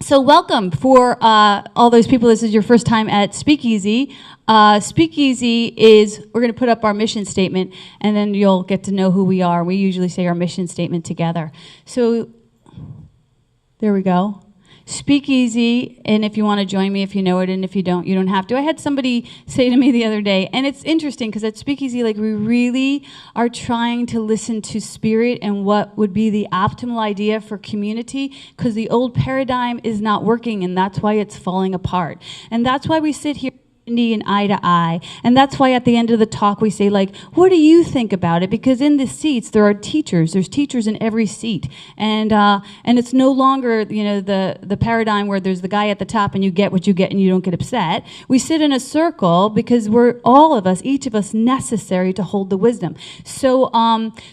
So welcome for all those people. This is your first time at Speakeasy. Speakeasy is, we're going to put up our mission statement, and then you'll get to know who we are. We usually say our mission statement together. So there we go. Speakeasy, and if you want to join me, if you know it, and if you don't have to. I had somebody say to me the other day, and it's interesting because at Speakeasy, like, we really are trying to listen to spirit and what would be the optimal idea for community, because the old paradigm is not working, and that's why it's falling apart. And that's why we sit here and eye to eye, and that's why at the end of the talk we say, like, what do you think about it? Because in the seats there are teachers. There's teachers in every seat, and it's no longer, you know, the paradigm where there's the guy at the top and you get what you get and you don't get upset. We sit in a circle because we're all of us, each of us, necessary to hold the wisdom. So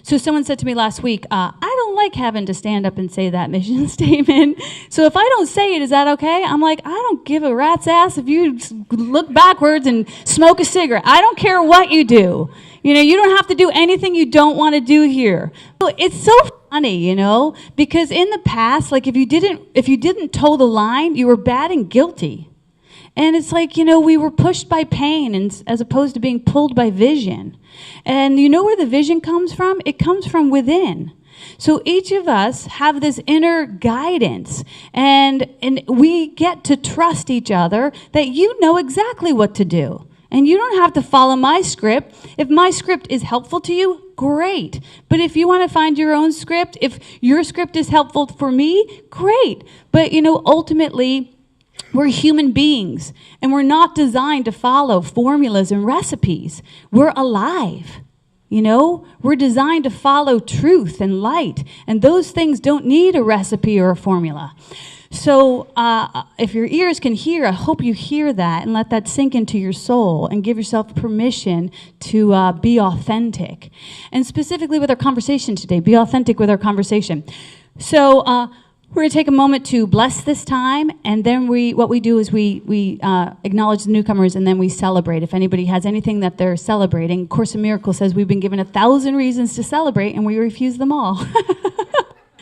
someone said to me last week, I don't like having to stand up and say that mission statement. So if I don't say it, is that okay? I'm like, I don't give a rat's ass if you look backwards and smoke a cigarette. I don't care what you do. You know, you don't have to do anything you don't want to do here. It's so funny, you know, because in the past, like, if you didn't toe the line, you were bad and guilty. And it's like, you know, we were pushed by pain and as opposed to being pulled by vision. And you know where the vision comes from? It comes from within. So each of us have this inner guidance, and we get to trust each other that you know exactly what to do. And you don't have to follow my script. If my script is helpful to you, great. But if you want to find your own script, if your script is helpful for me, great. But, you know, ultimately, we're human beings, and we're not designed to follow formulas and recipes. We're alive. You know, we're designed to follow truth and light, and those things don't need a recipe or a formula. So if your ears can hear, I hope you hear that and let that sink into your soul and give yourself permission to be authentic. And specifically with our conversation today, be authentic with our conversation. So we're going to take a moment to bless this time, and then what we do is we acknowledge the newcomers, and then we celebrate. If anybody has anything that they're celebrating, Course in Miracles says we've been given 1,000 reasons to celebrate, and we refuse them all.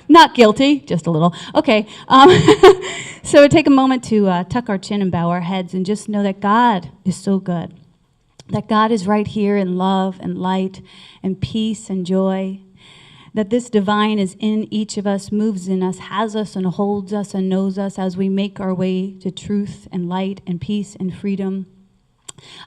Not guilty, just a little. Okay, so take a moment to tuck our chin and bow our heads and just know that God is so good, that God is right here in love and light and peace and joy, that this divine is in each of us, moves in us, has us and holds us and knows us as we make our way to truth and light and peace and freedom.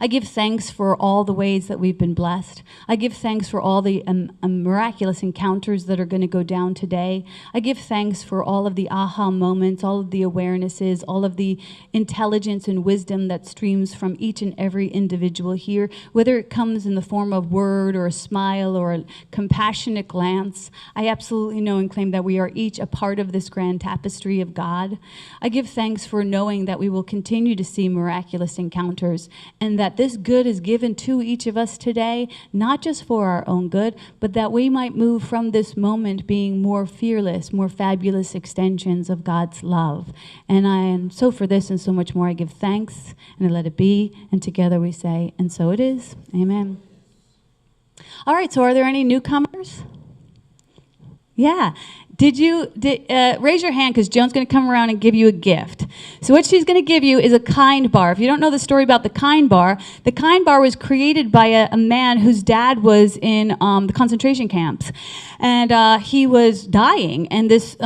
I give thanks for all the ways that we've been blessed. I give thanks for all the miraculous encounters that are going to go down today. I give thanks for all of the aha moments, all of the awarenesses, all of the intelligence and wisdom that streams from each and every individual here, whether it comes in the form of word or a smile or a compassionate glance. I absolutely know and claim that we are each a part of this grand tapestry of God. I give thanks for knowing that we will continue to see miraculous encounters, and that this good is given to each of us today, not just for our own good, but that we might move from this moment being more fearless, more fabulous extensions of God's love. And so for this and so much more, I give thanks, and I let it be, and together we say, and so it is. Amen. All right, so are there any newcomers? Yeah. Raise your hand, because Joan's going to come around and give you a gift. So what she's going to give you is a kind bar. If you don't know the story about the kind bar was created by a man whose dad was in the concentration camps. And he was dying, and this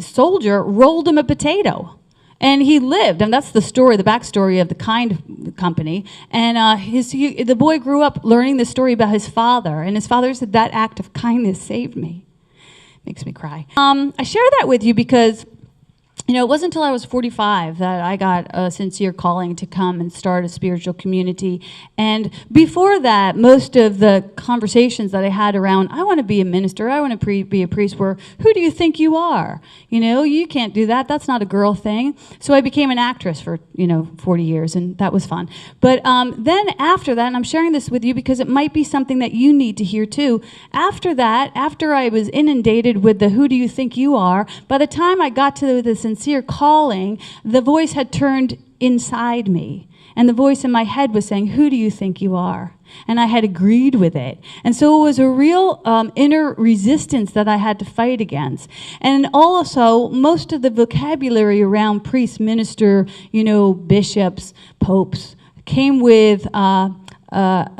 soldier rolled him a potato. And he lived, and that's the story, the backstory of the Kind Company. And the boy grew up learning this story about his father, and his father said, that act of kindness saved me. Makes me cry. I share that with you because, you know, it wasn't until I was 45 that I got a sincere calling to come and start a spiritual community. And before that, most of the conversations that I had around, I want to be a minister, I want to be a priest, were, who do you think you are? You know, you can't do that. That's not a girl thing. So I became an actress for, 40 years, and that was fun. But then after that, and I'm sharing this with you because it might be something that you need to hear too. After that, after I was inundated with the who do you think you are, by the time I got to the sincere calling, the voice had turned inside me. And the voice in my head was saying, who do you think you are? And I had agreed with it. And so it was a real inner resistance that I had to fight against. And also, most of the vocabulary around priest, minister, bishops, popes, came with a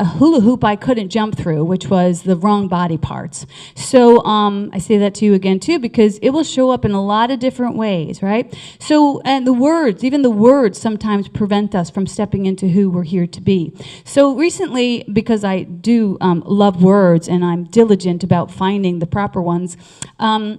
hula hoop I couldn't jump through, which was the wrong body parts. So I say that to you again, too, because it will show up in a lot of different ways, right? So, and even the words sometimes prevent us from stepping into who we're here to be. So recently, because I do love words and I'm diligent about finding the proper ones, I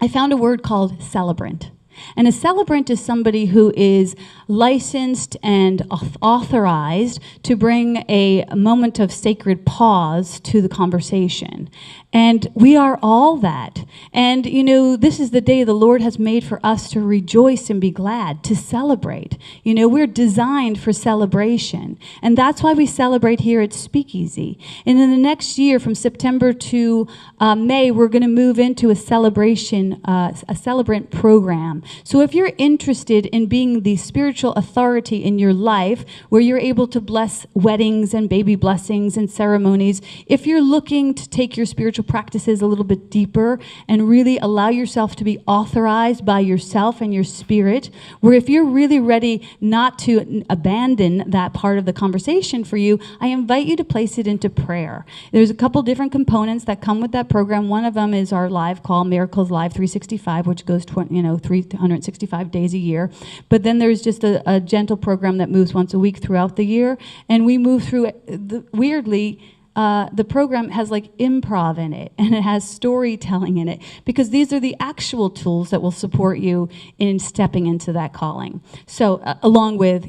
found a word called celebrant. And a celebrant is somebody who is licensed and authorized to bring a moment of sacred pause to the conversation. And we are all that. And, this is the day the Lord has made for us to rejoice and be glad, to celebrate. We're designed for celebration. And that's why we celebrate here at Speakeasy. And in the next year, from September to May, we're going to move into a celebrant program. So if you're interested in being the spiritual authority in your life, where you're able to bless weddings and baby blessings and ceremonies, if you're looking to take your spiritual practices a little bit deeper and really allow yourself to be authorized by yourself and your spirit, where if you're really ready not to abandon that part of the conversation for you, I invite you to place it into prayer. There's a couple different components that come with that program. One of them is our live call, Miracles Live 365, which goes 365 days a year. But then there's just a gentle program that moves once a week throughout the year. And we move through it. Weirdly, the program has like improv in it, and it has storytelling in it, because these are the actual tools that will support you in stepping into that calling. So along with,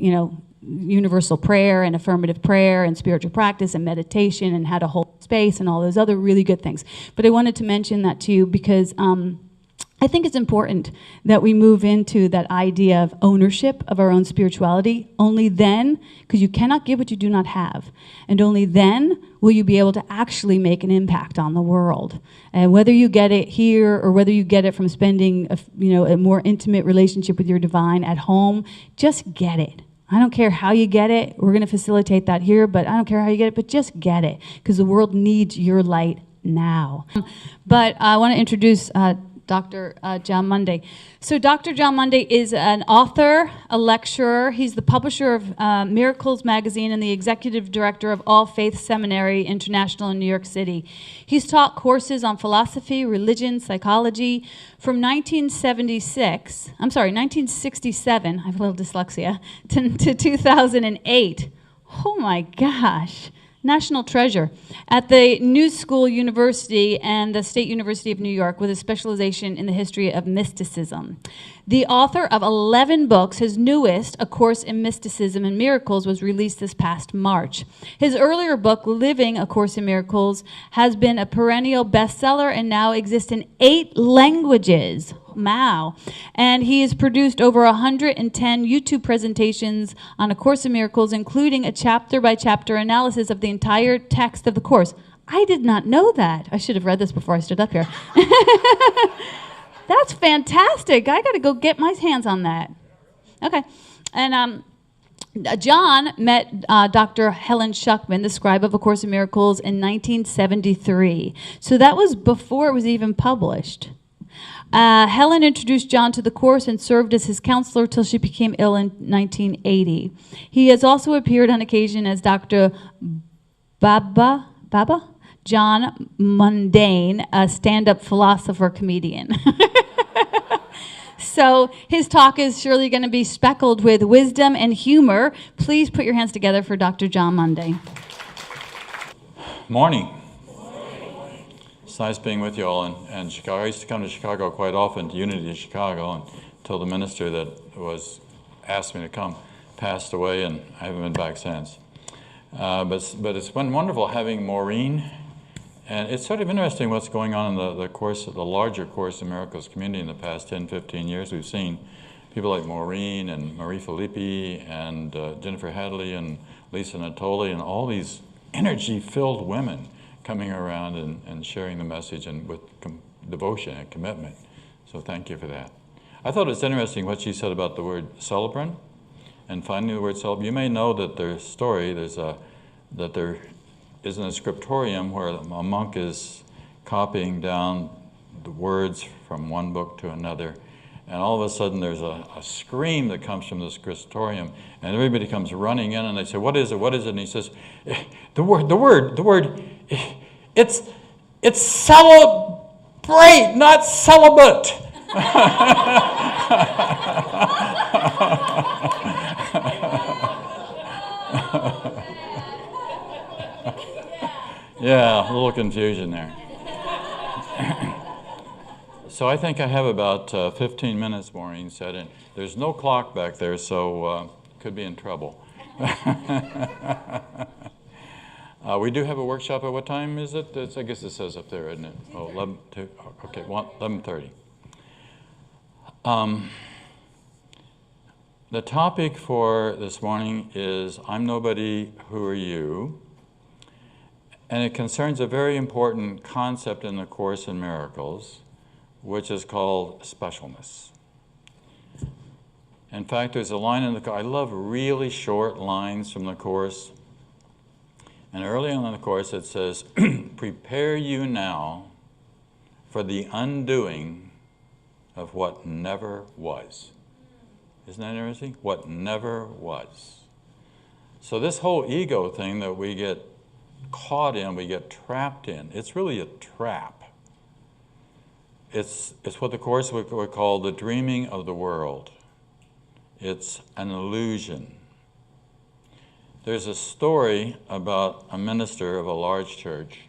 universal prayer and affirmative prayer and spiritual practice and meditation and how to hold space and all those other really good things. But I wanted to mention that to you because I think it's important that we move into that idea of ownership of our own spirituality. Only then, because you cannot give what you do not have, and only then will you be able to actually make an impact on the world. And whether you get it here or whether you get it from spending a more intimate relationship with your divine at home, just get it. I don't care how you get it. We're going to facilitate that here, but I don't care how you get it, but just get it, because the world needs your light now. But I want to introduce Dr. Jon Mundy. So Dr. Jon Mundy is an author, a lecturer. He's the publisher of Miracles Magazine and the executive director of All Faith Seminary International in New York City. He's taught courses on philosophy, religion, psychology from 1967, I have a little dyslexia, to 2008. Oh my gosh. National treasure at the New School University and the State University of New York with a specialization in the history of mysticism. The author of 11 books, his newest, A Course in Mysticism and Miracles, was released this past March. His earlier book, Living A Course in Miracles, has been a perennial bestseller and now exists in 8 languages. Wow. And he has produced over 110 YouTube presentations on A Course in Miracles, including a chapter-by-chapter analysis of the entire text of the Course. I did not know that. I should have read this before I stood up here. That's fantastic. I got to go get my hands on that. Okay. And John met Dr. Helen Schuckman, the scribe of A Course in Miracles, in 1973. So that was before it was even published. Helen introduced John to the Course and served as his counselor till she became ill in 1980. He has also appeared on occasion as Dr. Jon Mundy, a stand-up philosopher comedian. So his talk is surely going to be speckled with wisdom and humor. Please put your hands together for Dr. Jon Mundy. Morning. It's nice being with you all in Chicago. I used to come to Chicago quite often, to Unity in Chicago, until the minister that asked me to come passed away, and I haven't been back since. But it's been wonderful having Maureen, and it's sort of interesting what's going on in the larger Course in Miracles community in the past 10, 15 years. We've seen people like Maureen and Marie Filippi and Jennifer Hadley and Lisa Natoli and all these energy-filled women coming around and sharing the message and with devotion and commitment. So thank you for that. I thought it's interesting what she said about the word celebrant and finding the word celebrate. You may know that there's story, that there isn't a scriptorium where a monk is copying down the words from one book to another, and all of a sudden there's a scream that comes from the scriptorium, and everybody comes running in, and they say, "What is it? What is it?" And he says, the word, it's celebrate, not celibate." Yeah, a little confusion there. So I think I have about 15 minutes, Maureen said, and there's no clock back there, so could be in trouble. We do have a workshop. At what time is it? I guess it says up there, isn't it? Oh, 11:30. The topic for this morning is I'm Nobody, Who Are You? And it concerns a very important concept in the Course in Miracles, which is called specialness. In fact, there's a line in the Course. I love really short lines from the Course. And early on in the Course it says, "Prepare you now for the undoing of what never was." Isn't that interesting? What never was. So this whole ego thing that we get caught in, we get trapped in, it's really a trap. It's what the Course would call the dreaming of the world. It's an illusion. There's a story about a minister of a large church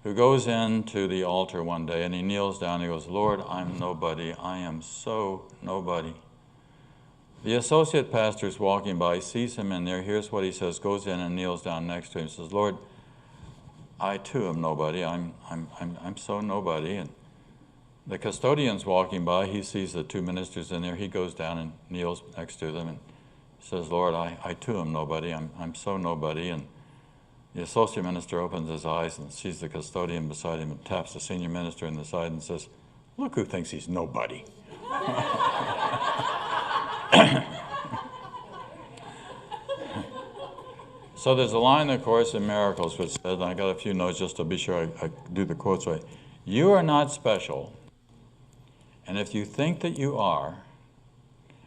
who goes into the altar one day and he kneels down and he goes, "Lord, I'm nobody. I am so nobody." The associate pastor is walking by, sees him in there, hears what he says, goes in and kneels down next to him and says, "Lord, I too am nobody. I'm so nobody." And the custodian's walking by, he sees the two ministers in there, he goes down and kneels next to them and says, "Lord, I too am nobody. I'm so nobody." And the associate minister opens his eyes and sees the custodian beside him and taps the senior minister in the side and says, "Look who thinks he's nobody." So there's a line in the Course in Miracles which says, and I got a few notes just to be sure I do the quotes right, "You are not special, and if you think that you are,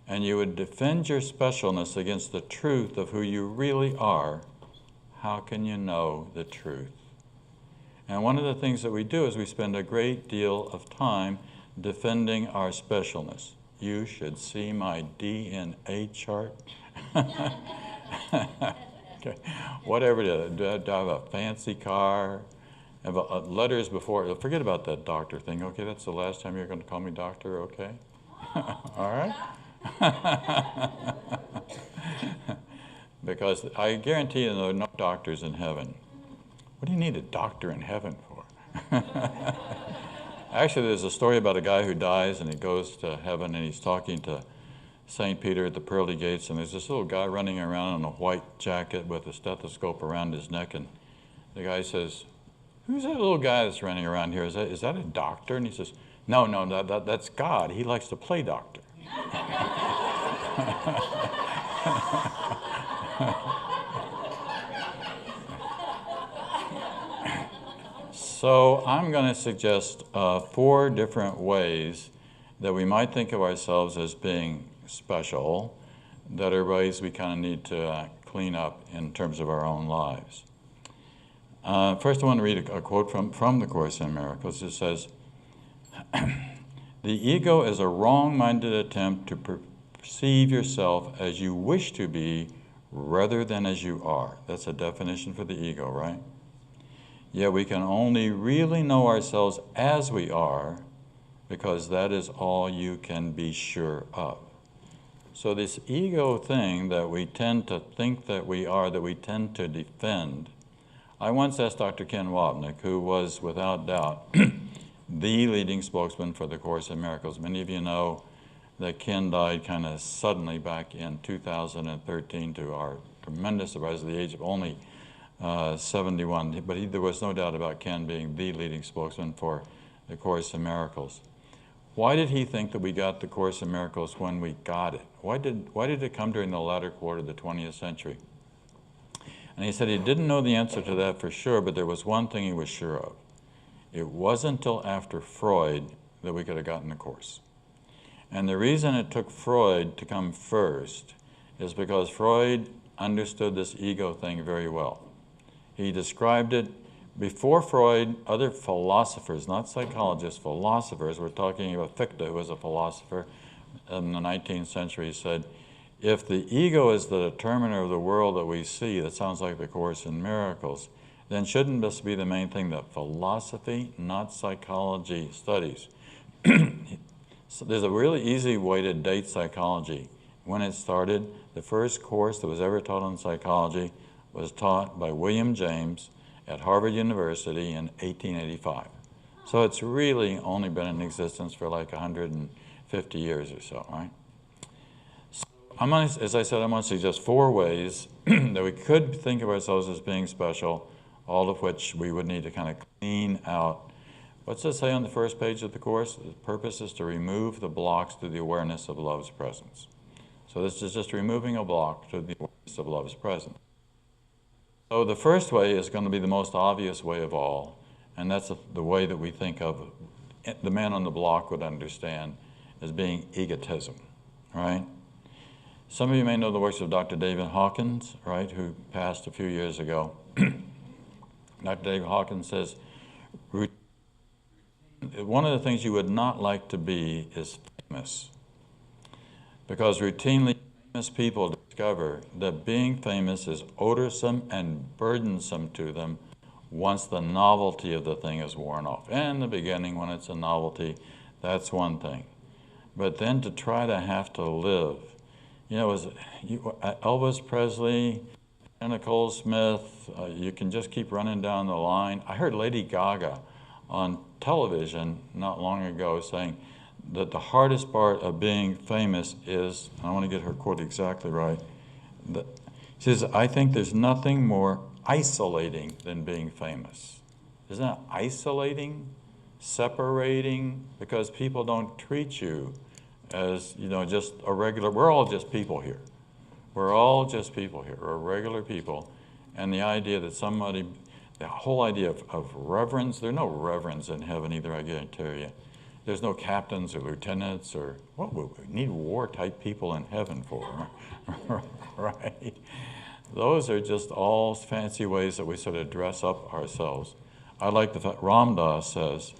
and you would defend your specialness against the truth of who you really are, how can you know the truth?" And one of the things that we do is we spend a great deal of time defending our specialness. You should see my DNA chart. Okay. Whatever it is, do I have a fancy car? Have letters before, forget about that doctor thing. Okay, that's the last time you're going to call me doctor, okay? All right? Because I guarantee you there are no doctors in heaven. What do you need a doctor in heaven for? Actually, there's a story about a guy who dies and he goes to heaven and he's talking to St. Peter at the pearly gates, and there's this little guy running around in a white jacket with a stethoscope around his neck, and the guy says, "Who's that little guy that's running around here? Is that a doctor?" And he says, No, that's God. He likes to play doctor." So I'm going to suggest 4 different ways that we might think of ourselves as being special, that are ways we kind of need to clean up in terms of our own lives. First, I want to read a quote from the Course in Miracles. It says, "The ego is a wrong-minded attempt to perceive yourself as you wish to be rather than as you are." That's a definition for the ego, right? Yet we can only really know ourselves as we are because that is all you can be sure of. So this ego thing that we tend to think that we are, that we tend to defend. I once asked Dr. Ken Wapnick, who was without doubt the leading spokesman for the Course in Miracles. Many of you know that Ken died kind of suddenly back in 2013 to our tremendous surprise at the age of only 71. But there was no doubt about Ken being the leading spokesman for the Course in Miracles. Why did he think that we got the Course in Miracles when we got it? Why did it come during the latter quarter of the 20th century? And he said he didn't know the answer to that for sure, but there was one thing he was sure of. It wasn't until after Freud that we could have gotten the Course. And the reason it took Freud to come first is because Freud understood this ego thing very well. He described it. Before Freud, other philosophers, not psychologists, philosophers, we're talking about Fichte, who was a philosopher in the 19th century, said, if the ego is the determiner of the world that we see, that sounds like the Course in Miracles, then shouldn't this be the main thing that philosophy, not psychology, studies? So there's a really easy way to date psychology. When it started, the first course that was ever taught on psychology was taught by William James at Harvard University in 1885. So it's really only been in existence for like 150 years or so, right? So as I said, I'm going to suggest 4 ways that we could think of ourselves as being special, all of which we would need to kind of clean out. What's it say on the first page of the Course? The purpose is to remove the blocks to the awareness of love's presence. So this is just removing a block to the awareness of love's presence. So the first way is going to be the most obvious way of all, and that's the way that we think of, the man on the block would understand, as being egotism, right? Some of you may know the works of Dr. David Hawkins, right, who passed a few years ago. Dr. David Hawkins says, one of the things you would not like to be is famous, because routinely famous people discover that being famous is odorsome and burdensome to them once the novelty of the thing is worn off. In the beginning, when it's a novelty, that's one thing. But then to try to have to live, you know, Elvis Presley, Nicole Smith, you can just keep running down the line. I heard Lady Gaga on television not long ago saying that the hardest part of being famous is, I want to get her quote exactly right, she says, I think there's nothing more isolating than being famous. Isn't that isolating, separating, because people don't treat you as, you know, just a regular, we're all just people here. We're all just people here, we're regular people. And the idea that somebody, the whole idea of reverence, there's no reverence in heaven either, I guarantee you. There's no captains or lieutenants or, what would we need war-type people in heaven for, right? Those are just all fancy ways that we sort of dress up ourselves. I like the fact Ram Dass says,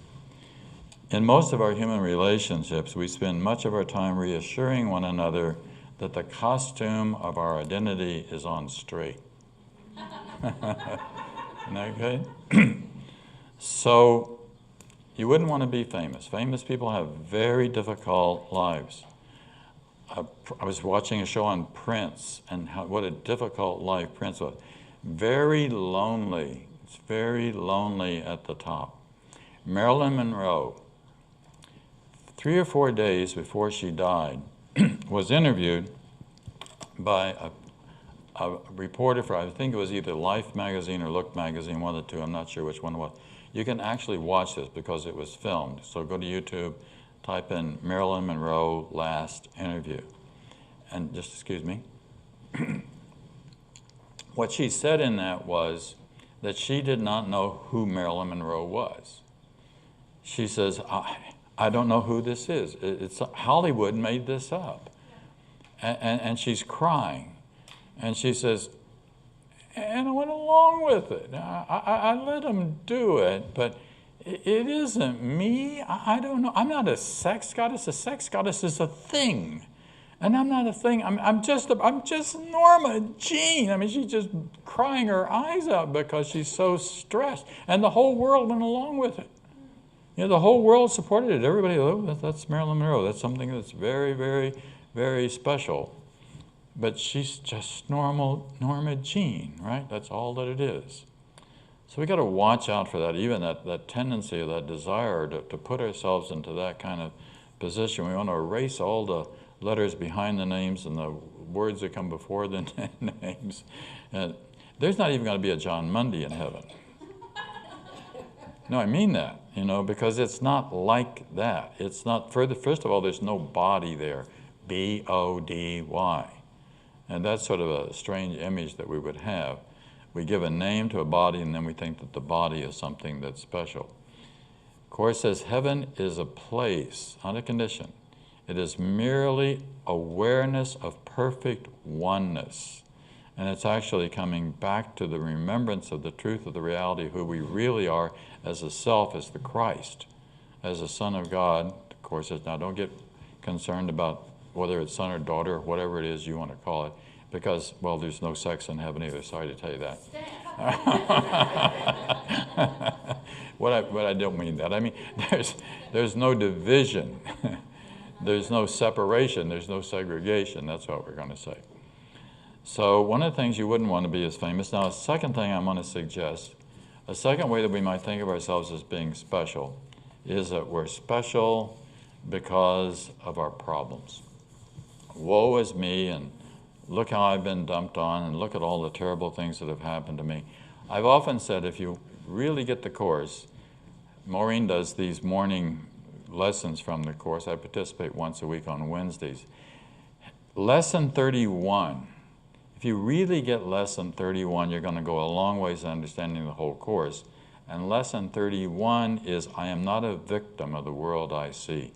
in most of our human relationships, we spend much of our time reassuring one another that the costume of our identity is on straight. Isn't that good? So, you wouldn't want to be famous. Famous people have very difficult lives. I was watching a show on Prince and what a difficult life Prince was. Very lonely. It's very lonely at the top. Marilyn Monroe, 3 or 4 days before she died, was interviewed by a reporter for, I think it was either Life magazine or Look magazine, one of the two, I'm not sure which one it was. You can actually watch this because it was filmed. So go to YouTube, type in Marilyn Monroe last interview. And just, excuse me. What she said in that was that she did not know who Marilyn Monroe was. She says, I don't know who this is. It's Hollywood made this up. And she's crying. And she says, and I went along with it. I let them do it, but it isn't me. I don't know. I'm not a sex goddess. A sex goddess is a thing. And I'm not a thing. I'm just Norma Jean. I mean, she's just crying her eyes out because she's so stressed. And the whole world went along with it. You know, the whole world supported it. Everybody, oh, that's Marilyn Monroe. That's something that's very, very, very special. But she's just normal Norma Jean, right? That's all that it is. So we got to watch out for that, even that tendency, that desire to put ourselves into that kind of position. We want to erase all the letters behind the names and the words that come before the names. And there's not even going to be a Jon Mundy in heaven. No, I mean that. because it's not like that. It's not, first of all, there's no body there, B-O-D-Y. And that's sort of a strange image that we would have. We give a name to a body, and then we think that the body is something that's special. Course says heaven is a place, not a condition. It is merely awareness of perfect oneness. And it's actually coming back to the remembrance of the truth of the reality of who we really are as a self, as the Christ, as a Son of God. The Course says, now don't get concerned about whether it's son or daughter or whatever it is you want to call it, because, well, there's no sex in heaven either. Sorry to tell you that. But I don't mean that. I mean, there's no division. There's no separation. There's no segregation. That's what we're going to say. So one of the things you wouldn't want to be is famous. Now, a second thing I'm going to suggest, a second way that we might think of ourselves as being special is that we're special because of our problems. Woe is me, and look how I've been dumped on, and look at all the terrible things that have happened to me. I've often said if you really get the Course, Maureen does these morning lessons from the Course. I participate once a week on Wednesdays. Lesson 31. If you really get lesson 31, you're going to go a long ways in understanding the whole Course. And lesson 31 is, I am not a victim of the world I see.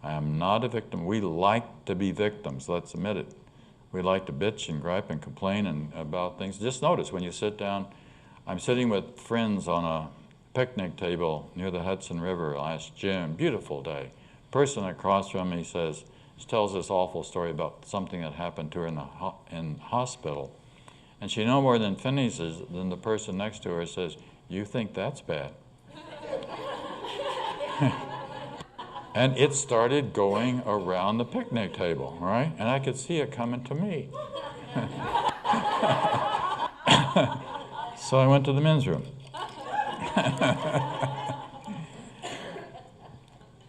I am not a victim. We like to be victims, let's admit it. We like to bitch and gripe and complain about things. Just notice when you sit down, I'm sitting with friends on a picnic table near the Hudson River last June, beautiful day. Person across from me tells this awful story about something that happened to her in hospital. And she no more than finishes than the person next to her says, you think that's bad? And it started going around the picnic table, right? And I could see it coming to me. So I went to the men's room.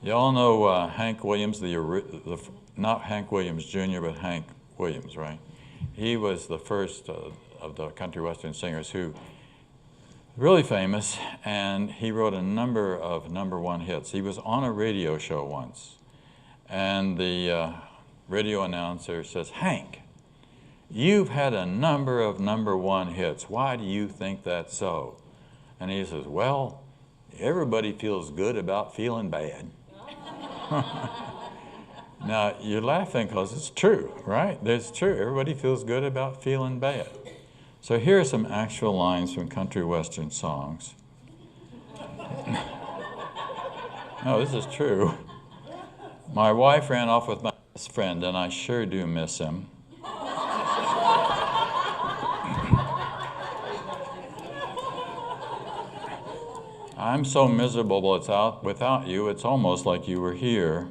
You all know Hank Williams, not Hank Williams Jr., but Hank Williams, right? He was the first of the country western singers who really famous, and he wrote a number of #1 hits. He was on a radio show once, and the radio announcer says, Hank, you've had a number of #1 hits. Why do you think that's so? And he says, well, everybody feels good about feeling bad. Now, you're laughing because it's true, right? It's true. Everybody feels good about feeling bad. So here are some actual lines from country western songs. No, this is true. My wife ran off with my best friend, and I sure do miss him. I'm so miserable without you, it's almost like you were here.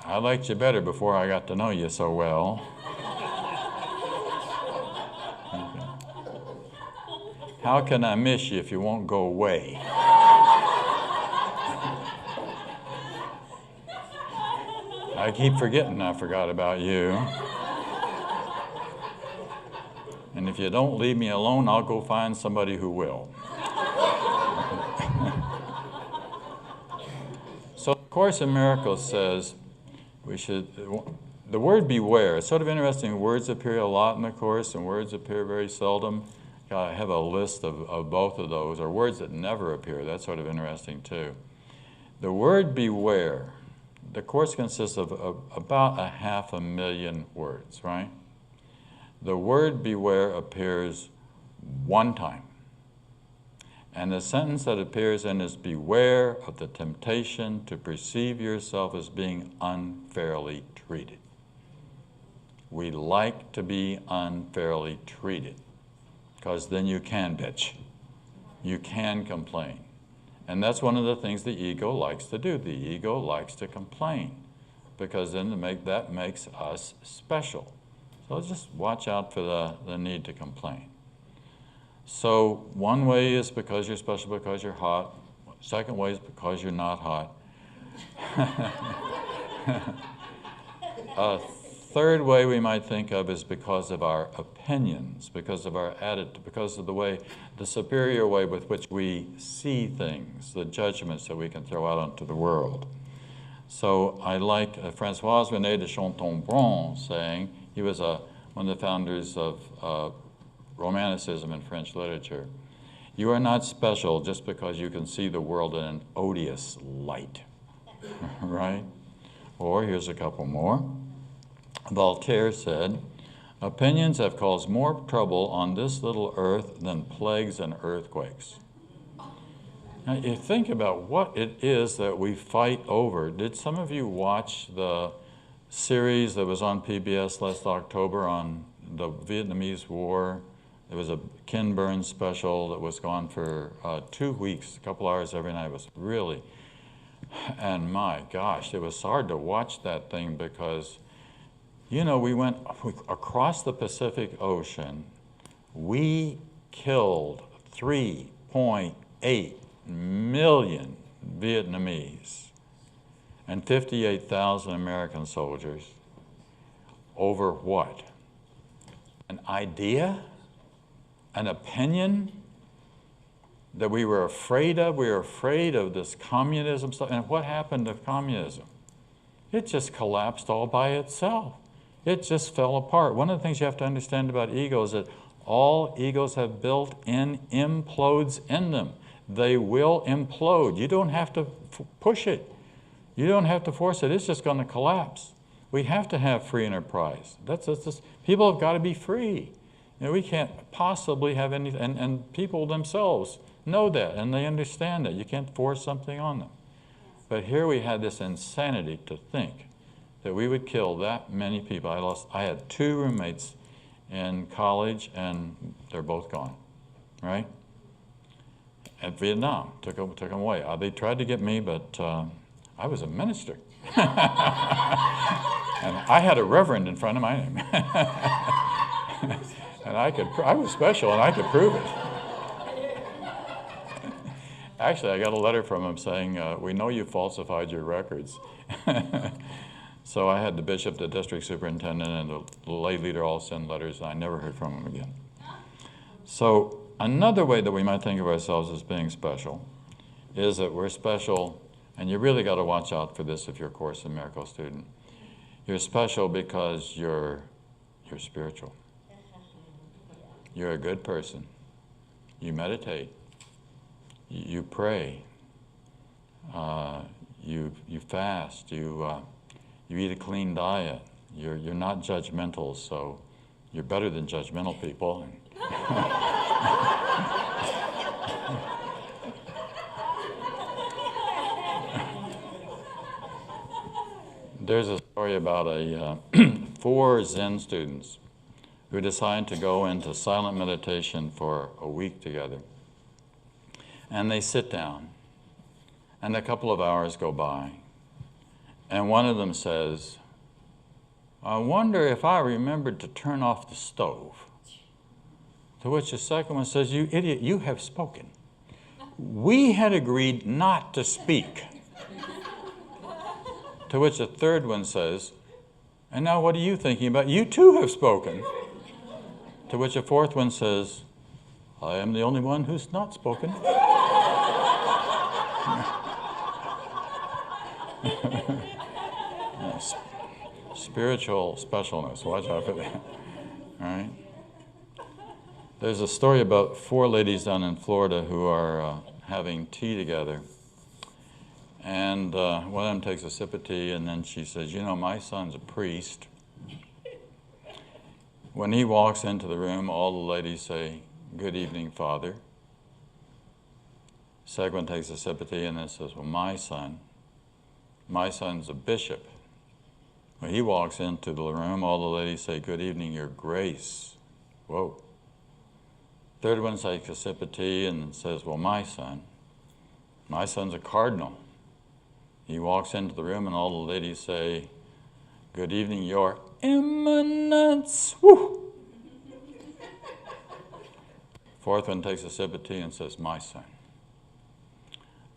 I liked you better before I got to know you so well. Okay. How can I miss you if you won't go away? I keep forgetting I forgot about you. And if you don't leave me alone, I'll go find somebody who will. So the Course in Miracles says, the word beware, it's sort of interesting. Words appear a lot in the Course and words appear very seldom. I have a list of both of those, or words that never appear. That's sort of interesting too. The word beware, the Course consists of about 500,000 words, right? The word beware appears one time. And the sentence that appears in is, beware of the temptation to perceive yourself as being unfairly treated. We like to be unfairly treated, because then you can bitch. You can complain. And that's one of the things the ego likes to do. The ego likes to complain, because then that makes us special. So let's just watch out for the need to complain. So one way is because you're special because you're hot. Second way is because you're not hot. A third way we might think of is because of our opinions, because of our attitude, because of the superior way with which we see things, the judgments that we can throw out onto the world. So I like François René de Chateaubriand saying, he was one of the founders of Romanticism in French literature. You are not special just because you can see the world in an odious light, right? Or here's a couple more. Voltaire said, opinions have caused more trouble on this little earth than plagues and earthquakes. Now, you think about what it is that we fight over. Did some of you watch the series that was on PBS last October on the Vietnamese War? There was a Ken Burns special that was gone for 2 weeks, a couple hours every night. It was really, and my gosh, it was hard to watch that thing because, you know, we went across the Pacific Ocean. We killed 3.8 million Vietnamese and 58,000 American soldiers over what? An idea? An opinion that we were afraid of? We were afraid of this communism stuff. And what happened to communism? It just collapsed all by itself. It just fell apart. One of the things you have to understand about ego is that all egos have built-in implodes in them. They will implode. You don't have to push it. You don't have to force it. It's just going to collapse. We have to have free enterprise. That's people have got to be free. You know, we can't possibly have any, and people themselves know that, and they understand that. You can't force something on them. But here we had this insanity to think that we would kill that many people. I had 2 roommates in college, and they're both gone, right? At Vietnam, took them away. They tried to get me, but I was a minister. And I had a reverend in front of my name. And I was special, and I could prove it. Actually, I got a letter from him saying, we know you falsified your records. So I had the bishop, the district superintendent, and the lay leader all send letters, and I never heard from him again. So another way that we might think of ourselves as being special is that we're special, and you really got to watch out for this if you're a Course in Miracles student. You're special because you're spiritual. You're a good person. You meditate. You pray. You fast. You eat a clean diet. You're not judgmental, so you're better than judgmental people. There's a story about 4 Zen students who decide to go into silent meditation for a week together. And they sit down, and a couple of hours go by, and one of them says, I wonder if I remembered to turn off the stove. To which the second one says, you idiot, you have spoken. We had agreed not to speak. To which the third one says, and now what are you thinking about? You too have spoken. To which a fourth one says, I am the only one who's not spoken. Spiritual specialness, watch out for that. All right. There's a story about 4 ladies down in Florida who are having tea together. And one of them takes a sip of tea, and then she says, you know, my son's a priest. When he walks into the room, all the ladies say, good evening, Father. Second one takes a sip of tea and then says, well, my son's a bishop. When he walks into the room, all the ladies say, good evening, Your Grace. Whoa. Third one takes a sip of tea and says, well, my son's a cardinal. He walks into the room and all the ladies say, good evening, Your Eminence. Woo! Fourth one takes a sip of tea and says, my son.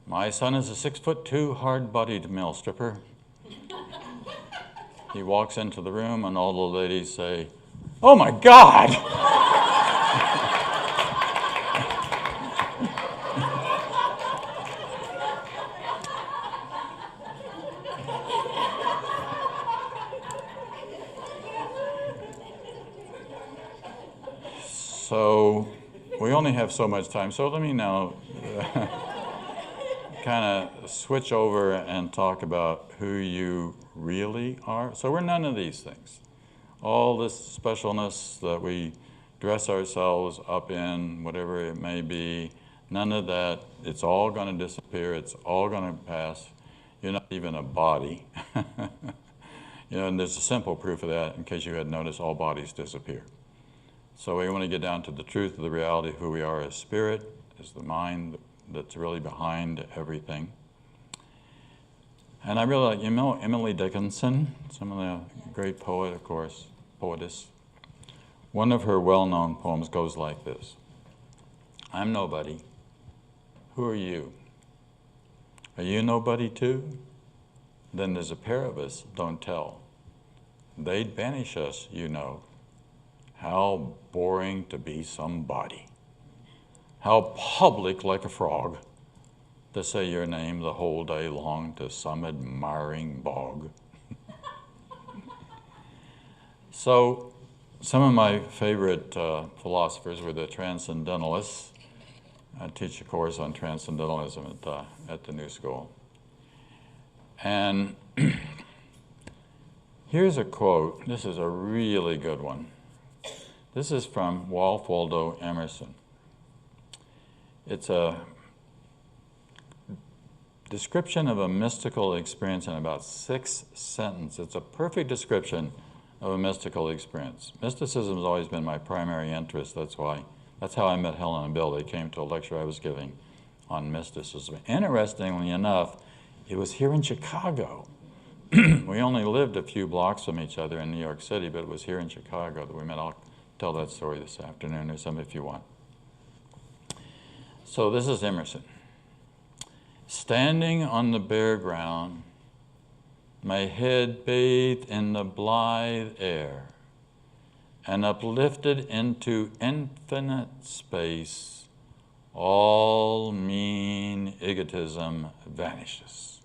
My son is a 6'2" hard-bodied male stripper. he walks into the room and all the ladies say, "Oh my God!" So we only have so much time, so let me now kind of switch over and talk about who you really are. So we're none of these things. All this specialness that we dress ourselves up in, whatever it may be, none of that. It's all going to disappear. It's all going to pass. You're not even a body. And there's a simple proof of that. In case you hadn't noticed, all bodies disappear. So we want to get down to the truth of the reality of who we are as spirit, as the mind that's really behind everything. And I really like, Emily Dickinson, some of the great poet, of course, poetess. One of her well-known poems goes like this. I'm nobody. Who are you? Are you nobody too? Then there's a pair of us, don't tell. They'd banish us, you know. How boring to be somebody. How public like a frog to say your name the whole day long to some admiring bog. So some of my favorite philosophers were the transcendentalists. I teach a course on transcendentalism at the New School. And here's a quote. This is a really good one. This is from Ralph Waldo Emerson. It's a description of a mystical experience in about 6 sentences. It's a perfect description of a mystical experience. Mysticism has always been my primary interest. That's how I met Helen and Bill. They came to a lecture I was giving on mysticism. Interestingly enough, it was here in Chicago. We only lived a few blocks from each other in New York City, but it was here in Chicago that we met. I'll tell that story this afternoon or some if you want. So this is Emerson. Standing on the bare ground, my head bathed in the blithe air, and uplifted into infinite space, all mean egotism vanishes.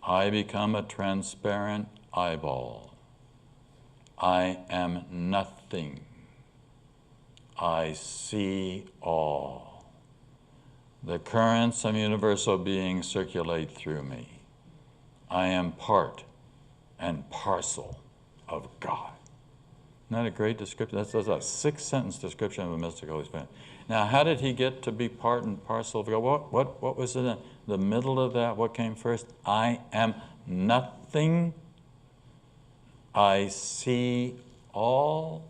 I become a transparent eyeball. I am nothing. I see all. The currents of universal being circulate through me. I am part and parcel of God. Isn't that a great description? That's a 6-sentence description of a mystical experience. Now, how did he get to be part and parcel of God? What was in the middle of that? What came first? I am nothing. I see all.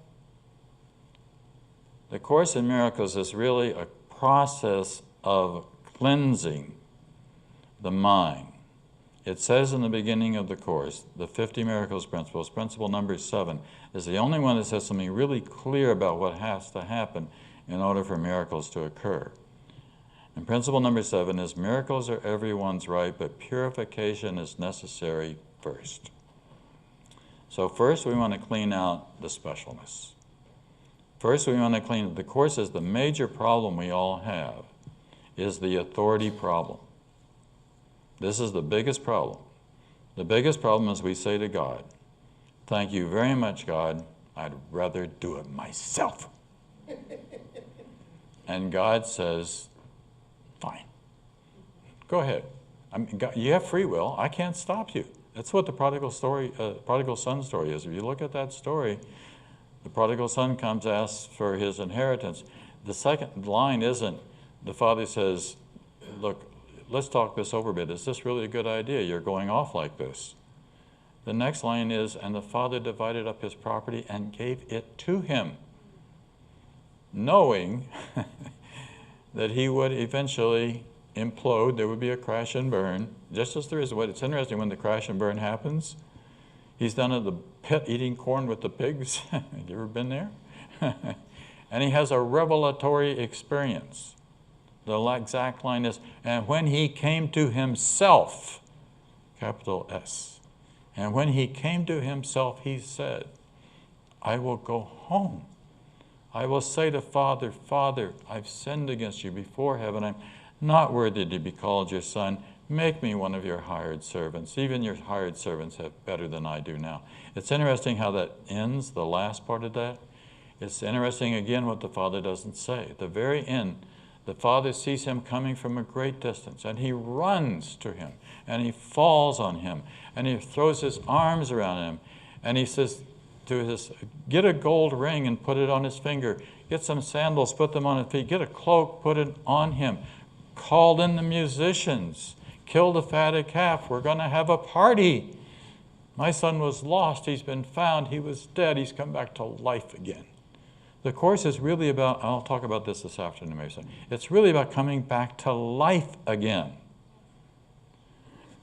The Course in Miracles is really a process of cleansing the mind. It says in the beginning of the Course, the 50 Miracles Principles, principle number 7, is the only one that says something really clear about what has to happen in order for miracles to occur. And principle number 7 is miracles are everyone's right, but purification is necessary first. So first we want to clean out the specialness. First we want to clean, the Course says the major problem we all have is the authority problem. This is the biggest problem. The biggest problem is we say to God, thank you very much, God, I'd rather do it myself. And God says, fine, go ahead. I mean, God, you have free will, I can't stop you. That's what the prodigal son story is. If you look at that story, the prodigal son comes, asks for his inheritance. The second line isn't, the father says, look, let's talk this over a bit. Is this really a good idea? You're going off like this. The next line is, and the father divided up his property and gave it to him, knowing that he would eventually implode, there would be a crash and burn, just as there is. It's interesting when the crash and burn happens. He's down at the pit eating corn with the pigs. You ever been there? And he has a revelatory experience. The exact line is, and when he came to himself, capital S, And when he came to himself, he said, I will go home. I will say to Father, Father, I've sinned against you before heaven. I'm not worthy to be called your son. Make me one of your hired servants. Even your hired servants have better than I do now. It's interesting how that ends, the last part of that. It's interesting, again, what the Father doesn't say. At the very end, the Father sees him coming from a great distance, and he runs to him, and he falls on him, and he throws his arms around him, and he says to his, get a gold ring and put it on his finger, get some sandals, put them on his feet, get a cloak, put it on him, called in the musicians, kill the fatted calf, we're going to have a party. My son was lost, he's been found, he was dead, he's come back to life again. The Course is really about, I'll talk about this afternoon, maybe. It's really about coming back to life again.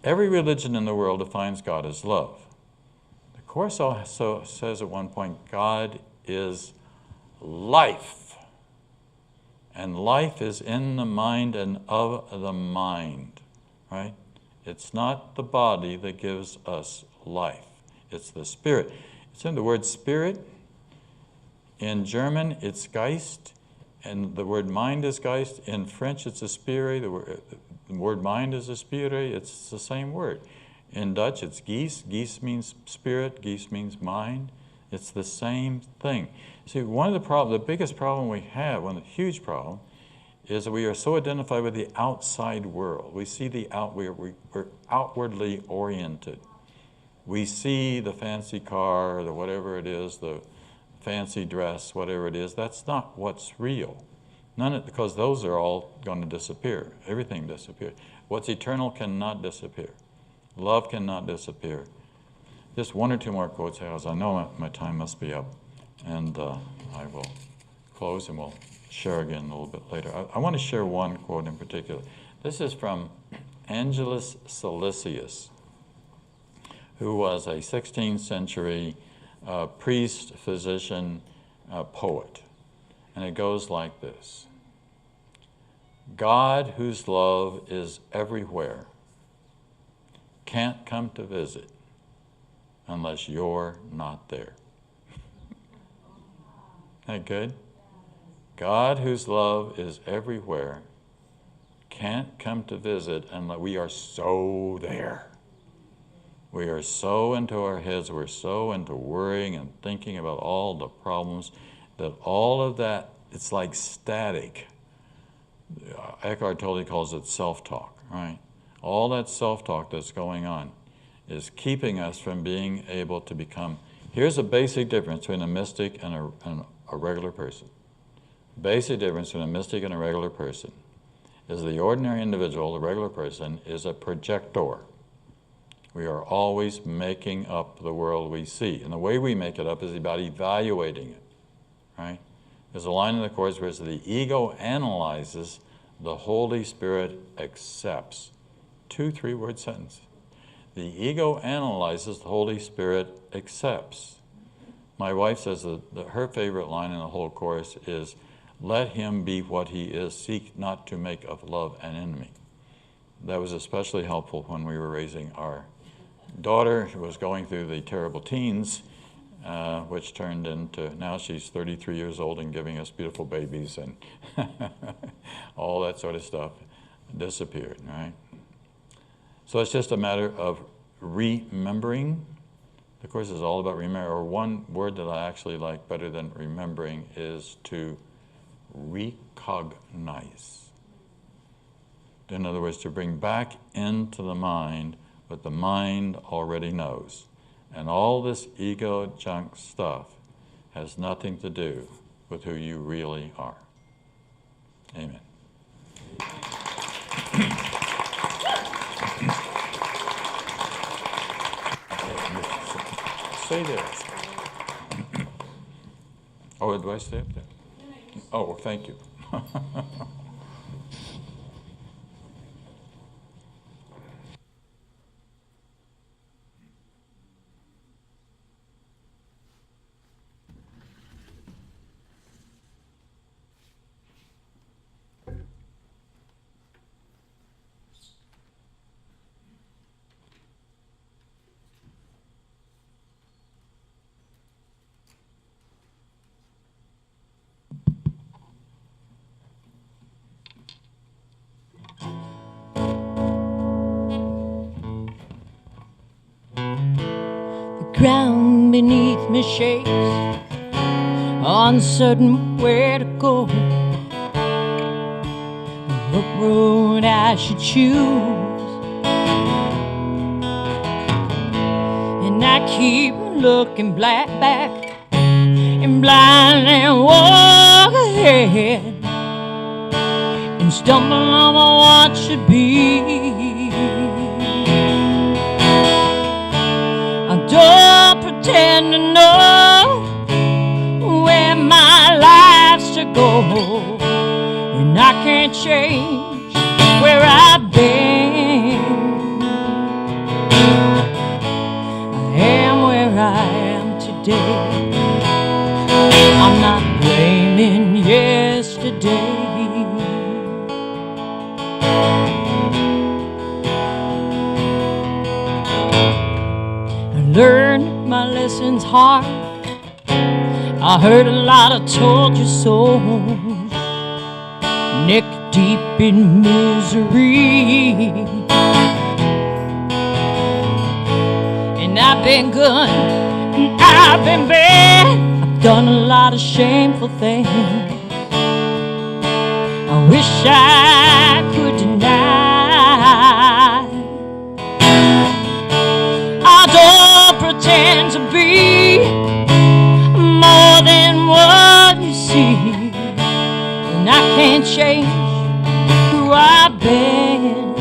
Every religion in the world defines God as love. The Course also says at one point, God is life. And life is in the mind and of the mind, right? It's not the body that gives us life. It's the spirit. It's in the word spirit. In German, it's Geist, and the word mind is Geist. In French, it's Esprit. The word mind is Esprit. It's the same word. In Dutch, it's Geest. Geest means spirit. Geest means mind. It's the same thing. See, the biggest problem we have, the huge problem, is that we are so identified with the outside world. We see we're outwardly oriented. We see the fancy car, the whatever it is, the fancy dress, whatever it is. That's not what's real. Because those are all going to disappear. Everything disappears. What's eternal cannot disappear. Love cannot disappear. Just one or two more quotes, because I know my time must be up. And I will close and we'll share again a little bit later. I want to share one quote in particular. This is from Angelus Silesius, who was a 16th century priest, physician, poet. And it goes like this. God, whose love is everywhere, can't come to visit unless you're not there. Isn't that good? God, whose love is everywhere, can't come to visit unless we are so there. We are so into our heads, we're so into worrying and thinking about all the problems that all of that, it's like static. Eckhart Tolle calls it self-talk, right? All that self-talk that's going on is keeping us from being able to become. Here's a basic difference between a mystic and a regular person. Basic difference between a mystic and a regular person is the ordinary individual, the regular person, is a projector. We are always making up the world we see. And the way we make it up is about evaluating it, right? There's a line in the Course where it says the ego analyzes, the Holy Spirit accepts. 2 3-word sentence. The ego analyzes, the Holy Spirit accepts. My wife says that her favorite line in the whole Course is, let him be what he is, seek not to make of love an enemy. That was especially helpful when we were raising our daughter, who was going through the terrible teens, which turned into, now she's 33 years old and giving us beautiful babies, and all that sort of stuff disappeared, right? So it's just a matter of remembering. The Course is all about remembering, or one word that I actually like better than remembering is to recognize. In other words, to bring back into the mind what the mind already knows. And all this ego junk stuff has nothing to do with who you really are. Amen. Stay there. Oh, do I stay up there? Oh, well, thank you. ground beneath me shakes, uncertain where to go, what road I should choose. And I keep looking back and blindly walk ahead and stumble on what should be. I don't pretend to know where my life should go, and I can't change where I've been. I am where I am today. I'm not blaming yesterday. I learned my lessons hard. I heard a lot of told you so, neck deep in misery. And I've been good and I've been bad. I've done a lot of shameful things I wish I could deny. I don't pretend to be more than what you see, and I can't change who I've been.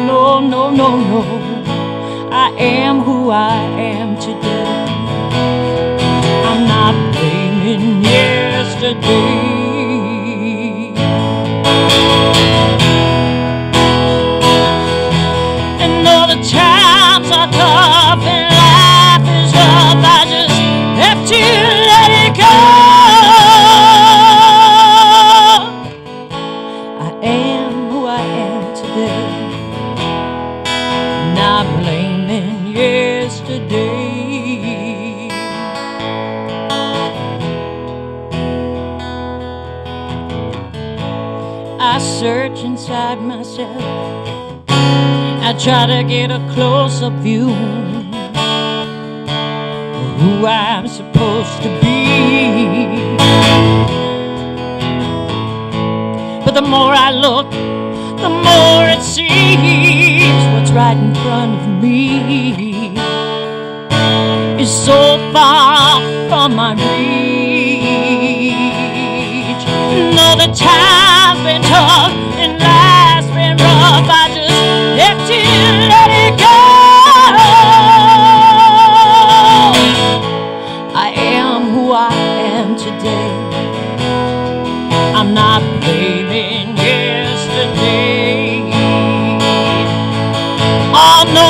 No, no, no, no, I am who I am today. I'm not blaming yesterday. And all the times are tough and life is rough, I just have to let it go. I am who I am today, not blaming yesterday. I search inside myself, I try to get a close-up view of who I'm supposed to be. But the more I look, the more it seems what's right in front of me is so far from my reach. No, the time's been tough and life's been rough, I just have to let it go. I am who I am today. I'm not blaming yesterday. Oh no,